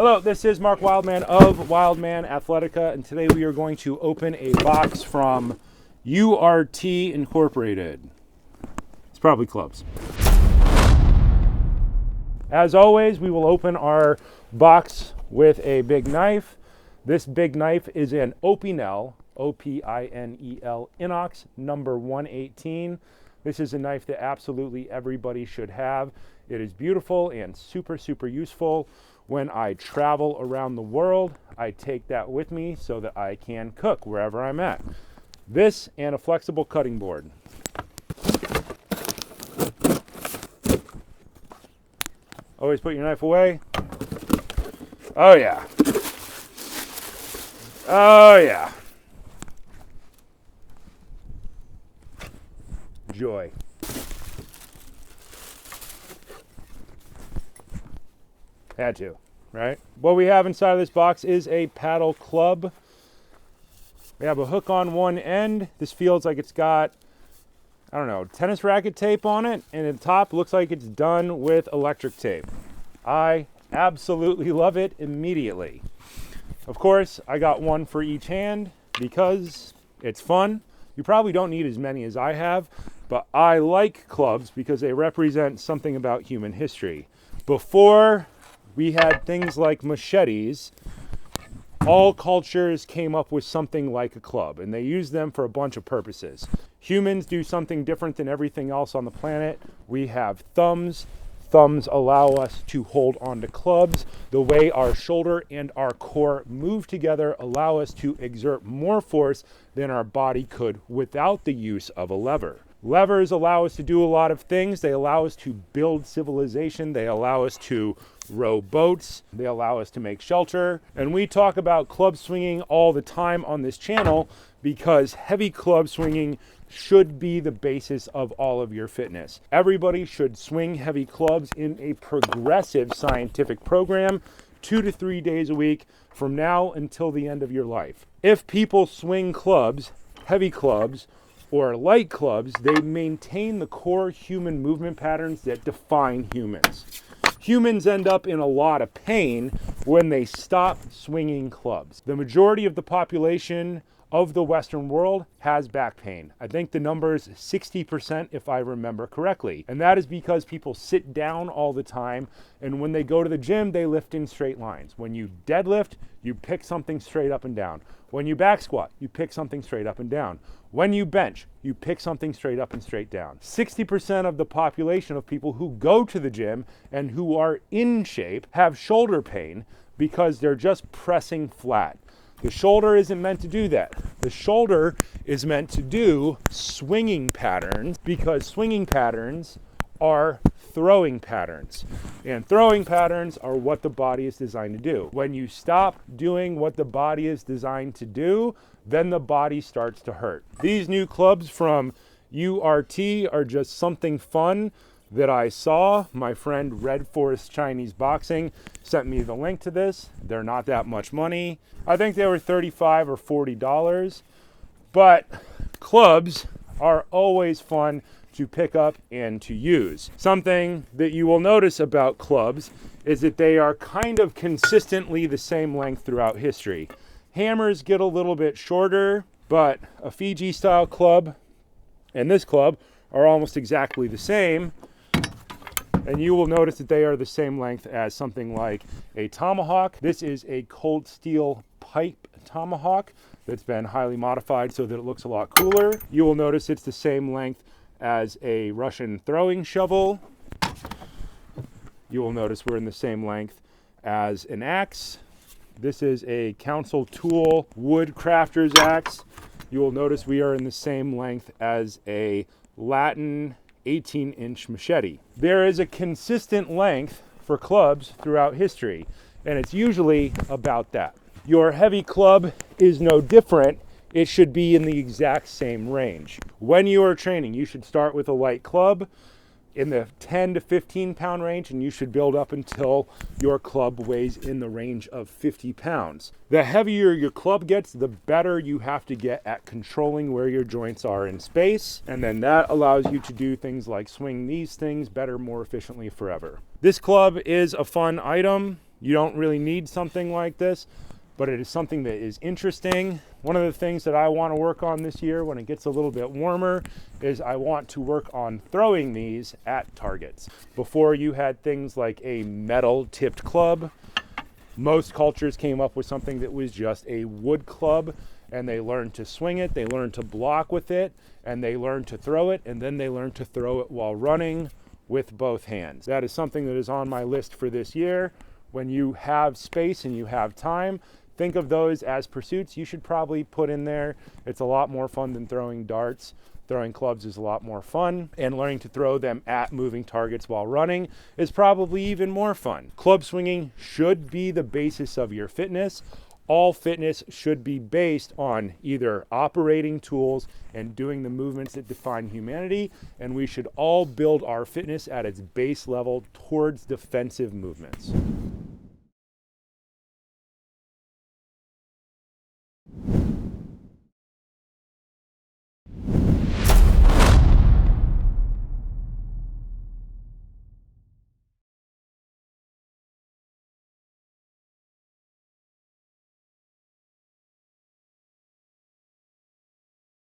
Hello, this is Mark Wildman of Wildman Athletica, and today we are going to open a box from URT Incorporated. It's probably clubs. As always, we will open our box with a big knife. This big knife is an Opinel, O-P-I-N-E-L, Inox number 118. This is a knife that absolutely everybody should have. It is beautiful and super useful. When I travel around the world, I take that with me so that I can cook wherever I'm at. This and a flexible cutting board. Always put your knife away. Oh yeah. Oh yeah. Joy. Had to, right? What we have inside of this box is a paddle club. We have a hook on one end. This feels like it's got, I don't know, tennis racket tape on it, and the top looks like it's done with electric tape. I absolutely love it immediately. Of course, I got one for each hand because it's fun. You probably don't need as many as I have, but I like clubs because they represent something about human history. Before we had things like machetes, all cultures came up with something like a club, and they used them for a bunch of purposes. Humans do something different than everything else on the planet. We have thumbs. Thumbs allow us to hold onto clubs. The way our shoulder and our core move together allow us to exert more force than our body could without the use of a lever. Levers allow us to do a lot of things. They allow us to build civilization. They allow us to row boats. They allow us to make shelter. And we talk about club swinging all the time on this channel because heavy club swinging should be the basis of all of your fitness. Everybody should swing heavy clubs in a progressive scientific program 2 to 3 days a week from now until the end of your life. If people swing clubs, heavy clubs, or light clubs, they maintain the core human movement patterns that define humans. Humans end up in a lot of pain when they stop swinging clubs. The majority of the population of the Western world has back pain. I think the number is 60% if I remember correctly. And that is because people sit down all the time, and when they go to the gym, they lift in straight lines. When you deadlift, you pick something straight up and down. When you back squat, you pick something straight up and down. When you bench, you pick something straight up and straight down. 60% of the population of people who go to the gym and who are in shape have shoulder pain because they're just pressing flat. The shoulder isn't meant to do that. The shoulder is meant to do swinging patterns because swinging patterns are throwing patterns. And throwing patterns are what the body is designed to do. When you stop doing what the body is designed to do, then the body starts to hurt. These new clubs from URT are just something fun that I saw. My friend Red Forest Chinese Boxing sent me the link to this. They're not that much money. I think they were $35 or $40, but clubs are always fun to pick up and to use. Something that you will notice about clubs is that they are kind of consistently the same length throughout history. Hammers get a little bit shorter, but a Fiji style club and this club are almost exactly the same. And you will notice that they are the same length as something like a tomahawk. This is a cold steel pipe tomahawk that's been highly modified so that it looks a lot cooler. You will notice it's the same length as a Russian throwing shovel. You will notice we're in the same length as an axe. This is a Council Tool wood crafter's axe. You will notice we are in the same length as a Latin 18-inch machete. There is a consistent length for clubs throughout history, and it's usually about that. Your heavy club is no different. It should be in the exact same range. When you are training, you should start with a light club in the 10 to 15 pound range, and you should build up until your club weighs in the range of 50 pounds. The heavier your club gets, the better you have to get at controlling where your joints are in space, and then that allows you to do things like swing these things better, more efficiently forever. This club is a fun item. You don't really need something like this, but it is something that is interesting. One of the things that I want to work on this year when it gets a little bit warmer is I want to work on throwing these at targets. Before, you had things like a metal tipped club. Most cultures came up with something that was just a wood club, and they learned to swing it, they learned to block with it, and they learned to throw it, and then they learned to throw it while running with both hands. That is something that is on my list for this year. When you have space and you have time, think of those as pursuits you should probably put in there. It's a lot more fun than throwing darts. Throwing clubs is a lot more fun, and learning to throw them at moving targets while running is probably even more fun. Club swinging should be the basis of your fitness. All fitness should be based on either operating tools and doing the movements that define humanity, and we should all build our fitness at its base level towards defensive movements.